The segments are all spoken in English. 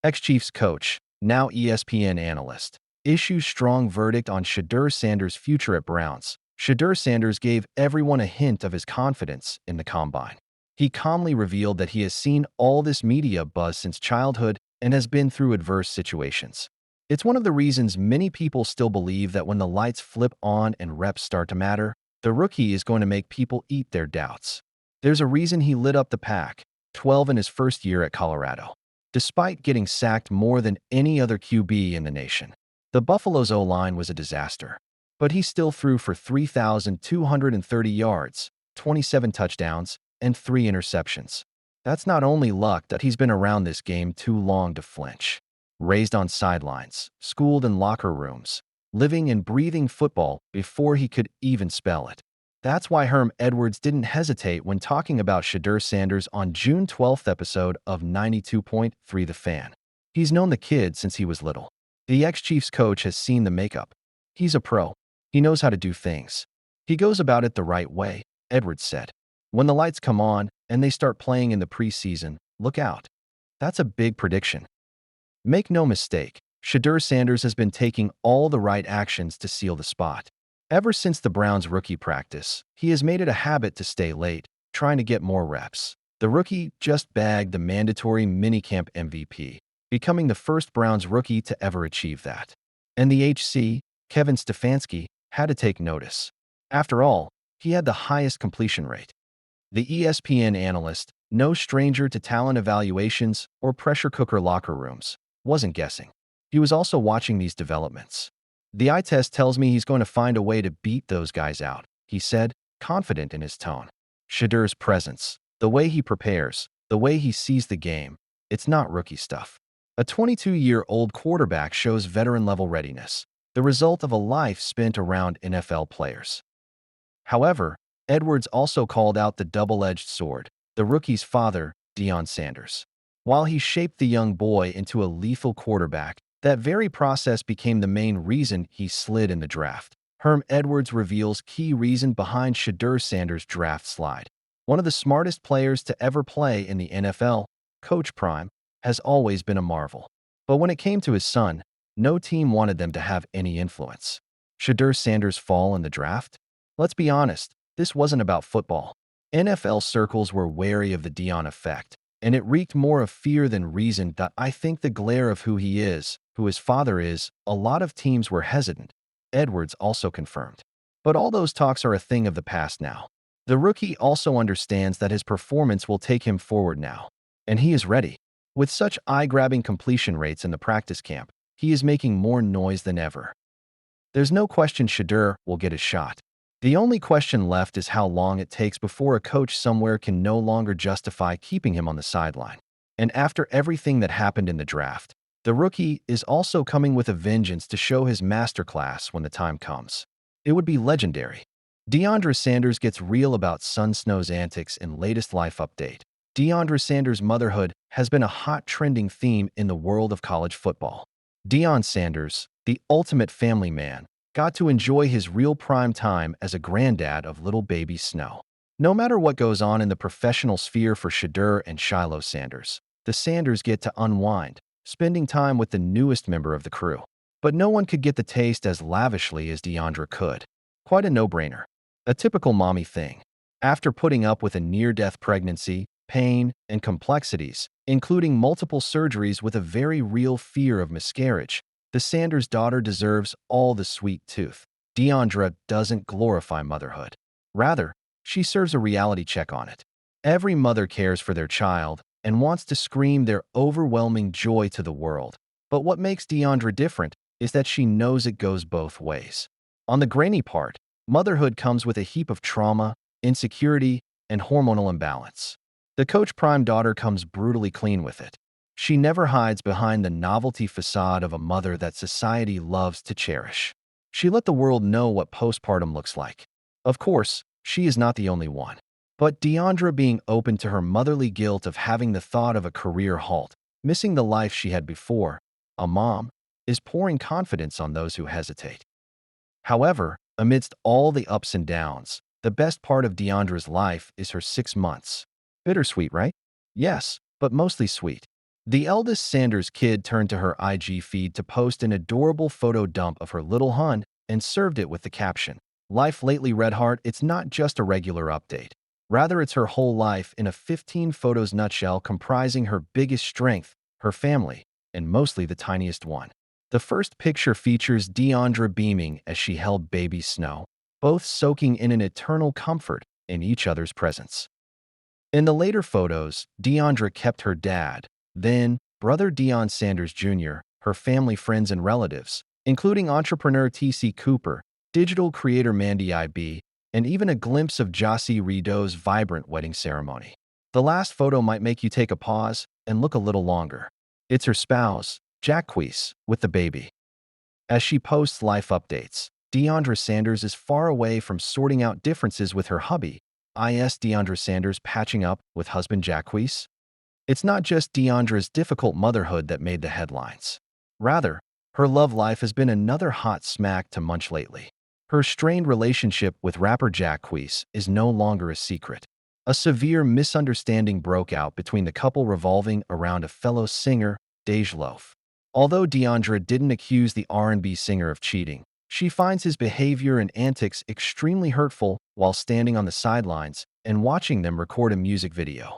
Ex-Chiefs coach, now ESPN analyst, issues strong verdict on Shedeur Sanders' future at Browns. Shedeur Sanders gave everyone a hint of his confidence in the combine. He calmly revealed that he has seen all this media buzz since childhood and has been through adverse situations. It's one of the reasons many people still believe that when the lights flip on and reps start to matter, the rookie is going to make people eat their doubts. There's a reason he lit up the pack, 12 in his first year at Colorado. Despite getting sacked more than any other QB in the nation, the Buffalo's O-line was a disaster. But he still threw for 3,230 yards, 27 touchdowns, and 3 interceptions. That's not only luck that he's been around this game too long to flinch. Raised on sidelines, schooled in locker rooms, living and breathing football before he could even spell it. That's why Herm Edwards didn't hesitate when talking about Shedeur Sanders on June 12th episode of 92.3 The Fan. He's known the kid since he was little. The ex-Chiefs coach has seen the makeup. He's a pro. He knows how to do things. He goes about it the right way, Edwards said. When the lights come on and they start playing in the preseason, look out. That's a big prediction. Make no mistake, Shedeur Sanders has been taking all the right actions to seal the spot. Ever since the Browns' rookie practice, he has made it a habit to stay late, trying to get more reps. The rookie just bagged the mandatory minicamp MVP, becoming the first Browns rookie to ever achieve that. And the HC, Kevin Stefanski, had to take notice. After all, he had the highest completion rate. The ESPN analyst, no stranger to talent evaluations or pressure cooker locker rooms, wasn't guessing. He was also watching these developments. The eye test tells me he's going to find a way to beat those guys out, he said, confident in his tone. Shedeur's presence, the way he prepares, the way he sees the game, it's not rookie stuff. A 22-year-old quarterback shows veteran-level readiness, the result of a life spent around NFL players. However, Edwards also called out the double-edged sword, the rookie's father, DeAndre Sanders. While he shaped the young boy into a lethal quarterback, that very process became the main reason he slid in the draft. Herm Edwards reveals key reason behind Shedeur Sanders' draft slide. One of the smartest players to ever play in the NFL, Coach Prime, has always been a marvel. But when it came to his son, no team wanted them to have any influence. Shedeur Sanders' fall in the draft? Let's be honest, this wasn't about football. NFL circles were wary of the Deion effect, and it reeked more of fear than reason. I think the glare of who he is, who his father is, a lot of teams were hesitant, Edwards also confirmed. But all those talks are a thing of the past now. The rookie also understands that his performance will take him forward now, and he is ready. With such eye-grabbing completion rates in the practice camp, he is making more noise than ever. There's no question Shedeur will get his shot. The only question left is how long it takes before a coach somewhere can no longer justify keeping him on the sideline. And after everything that happened in the draft, the rookie is also coming with a vengeance to show his masterclass when the time comes. It would be legendary. DeAndre Sanders gets real about son Snow's antics in latest life update. DeAndre Sanders' motherhood has been a hot trending theme in the world of college football. DeAndre Sanders, the ultimate family man, got to enjoy his real prime time as a granddad of little baby Snow. No matter what goes on in the professional sphere for Shedeur and Shiloh Sanders, the Sanders get to unwind, spending time with the newest member of the crew. But no one could get the taste as lavishly as DeAndre could. Quite a no-brainer. A typical mommy thing. After putting up with a near-death pregnancy, pain, and complexities, including multiple surgeries with a very real fear of miscarriage, the Sanders daughter deserves all the sweet tooth. DeAndre doesn't glorify motherhood. Rather, she serves a reality check on it. Every mother cares for their child and wants to scream their overwhelming joy to the world. But what makes DeAndre different is that she knows it goes both ways. On the grainy part, motherhood comes with a heap of trauma, insecurity, and hormonal imbalance. The Coach Prime daughter comes brutally clean with it. She never hides behind the novelty facade of a mother that society loves to cherish. She let the world know what postpartum looks like. Of course, she is not the only one. But DeAndre being open to her motherly guilt of having the thought of a career halt, missing the life she had before, a mom, is pouring confidence on those who hesitate. However, amidst all the ups and downs, the best part of DeAndre's life is her 6 months. Bittersweet, right? Yes, but mostly sweet. The eldest Sanders kid turned to her IG feed to post an adorable photo dump of her little hun and served it with the caption, "Life lately, Red Heart, it's not just a regular update. Rather, it's her whole life in a 15 photos nutshell comprising her biggest strength, her family, and mostly the tiniest one." The first picture features DeAndre beaming as she held baby Snow, both soaking in an eternal comfort in each other's presence. In the later photos, DeAndre kept her dad, then brother Deion Sanders Jr., her family, friends, and relatives, including entrepreneur T.C. Cooper, digital creator Mandy IB, and even a glimpse of Jossie Rideau's vibrant wedding ceremony. The last photo might make you take a pause and look a little longer. It's her spouse, Jacquees, with the baby. As she posts life updates, DeAndre Sanders is far away from sorting out differences with her hubby, DeAndre Sanders patching up with husband Jacquees. It's not just DeAndre's difficult motherhood that made the headlines. Rather, her love life has been another hot smack to munch lately. Her strained relationship with rapper Jacquees is no longer a secret. A severe misunderstanding broke out between the couple revolving around a fellow singer, Dej Loaf. Although DeAndre didn't accuse the R&B singer of cheating, she finds his behavior and antics extremely hurtful while standing on the sidelines and watching them record a music video.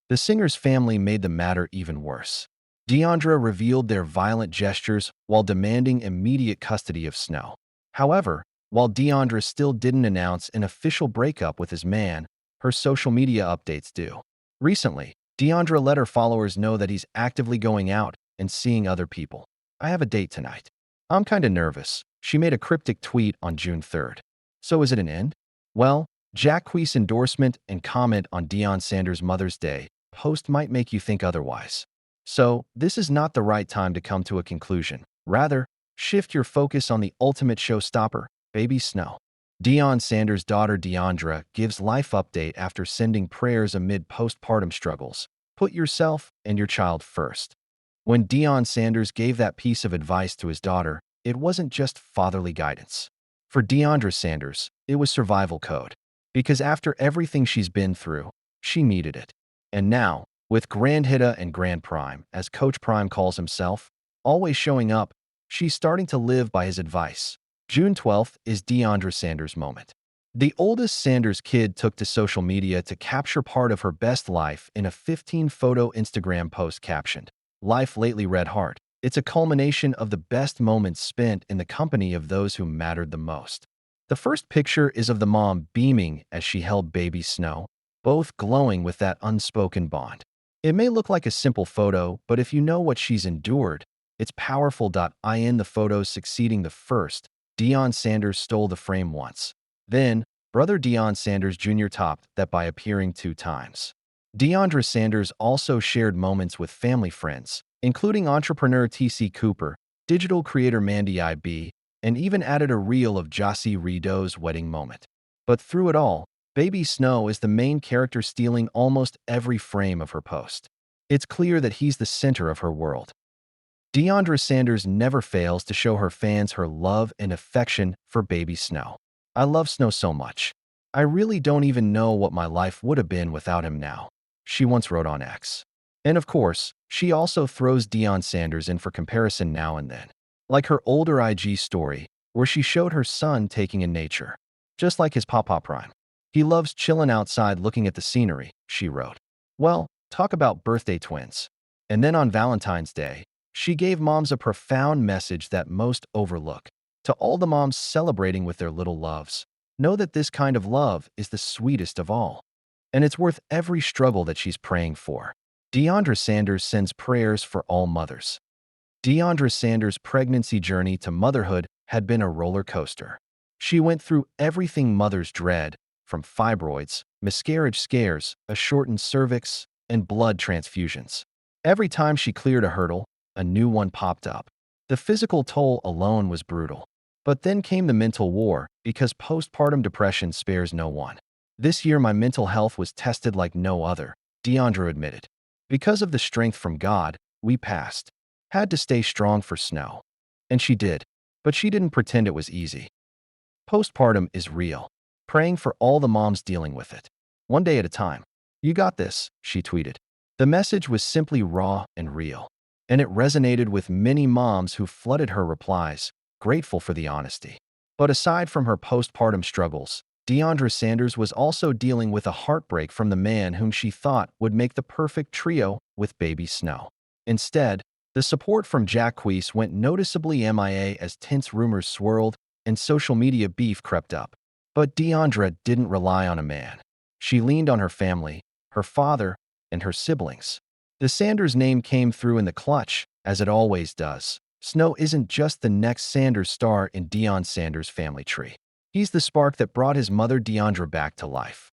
The singer's family made the matter even worse. DeAndre revealed their violent gestures while demanding immediate custody of Snow. However, while DeAndre still didn't announce an official breakup with his man, her social media updates do. Recently, DeAndre let her followers know that he's actively going out and seeing other people. "I have a date tonight. I'm kinda nervous," she made a cryptic tweet on June 3rd. So is it an end? Well, Jacquees' endorsement and comment on Deion Sanders' Mother's Day post might make you think otherwise. So, this is not the right time to come to a conclusion. Rather, shift your focus on the ultimate showstopper, baby Snow. Deion Sanders' daughter DeAndre gives life update after sending prayers amid postpartum struggles. Put yourself and your child first. When Deion Sanders gave that piece of advice to his daughter, it wasn't just fatherly guidance. For DeAndre Sanders, it was survival code. Because after everything she's been through, she needed it. And now, with Grand Hitta and Grand Prime, as Coach Prime calls himself, always showing up, she's starting to live by his advice. June 12th is DeAndre Sanders' moment. The oldest Sanders kid took to social media to capture part of her best life in a 15-photo Instagram post captioned, "Life lately, Red Heart." It's a culmination of the best moments spent in the company of those who mattered the most. The first picture is of the mom beaming as she held baby Snow, both glowing with that unspoken bond. It may look like a simple photo, but if you know what she's endured, it's powerful. In the photos succeeding the first, Deion Sanders stole the frame once. Then, brother Deion Sanders Jr. topped that by appearing 2 times. DeAndre Sanders also shared moments with family friends, including entrepreneur T.C. Cooper, digital creator Mandy IB, and even added a reel of Jossie Rideau's wedding moment. But through it all, baby Snow is the main character, stealing almost every frame of her post. It's clear that he's the center of her world. DeAndre Sanders never fails to show her fans her love and affection for baby Snow. "I love Snow so much. I really don't even know what my life would have been without him now," she once wrote on X. And of course, she also throws Deion Sanders in for comparison now and then. Like her older IG story, where she showed her son taking in nature. "Just like his Papa Prime. He loves chilling outside looking at the scenery," she wrote. Well, talk about birthday twins. And then on Valentine's Day, she gave moms a profound message that most overlook. To all the moms celebrating with their little loves, know that this kind of love is the sweetest of all. And it's worth every struggle that she's praying for. DeAndre Sanders sends prayers for all mothers. DeAndre Sanders' pregnancy journey to motherhood had been a roller coaster. She went through everything mothers dread, from fibroids, miscarriage scares, a shortened cervix, and blood transfusions. Every time she cleared a hurdle, a new one popped up. The physical toll alone was brutal. But then came the mental war, because postpartum depression spares no one. "This year my mental health was tested like no other," DeAndre admitted. "Because of the strength from God, we passed. Had to stay strong for Snow." And she did. But she didn't pretend it was easy. Postpartum is real. Praying for all the moms dealing with it. One day at a time. "You got this," she tweeted. The message was simply raw and real, and it resonated with many moms who flooded her replies, grateful for the honesty. But aside from her postpartum struggles, DeAndre Sanders was also dealing with a heartbreak from the man whom she thought would make the perfect trio with baby Snow. Instead, the support from Jacquees went noticeably MIA as tense rumors swirled and social media beef crept up. But DeAndre didn't rely on a man. She leaned on her family, her father, and her siblings. The Sanders name came through in the clutch, as it always does. Snow isn't just the next Sanders star in Deion Sanders' family tree. He's the spark that brought his mother DeAndre back to life.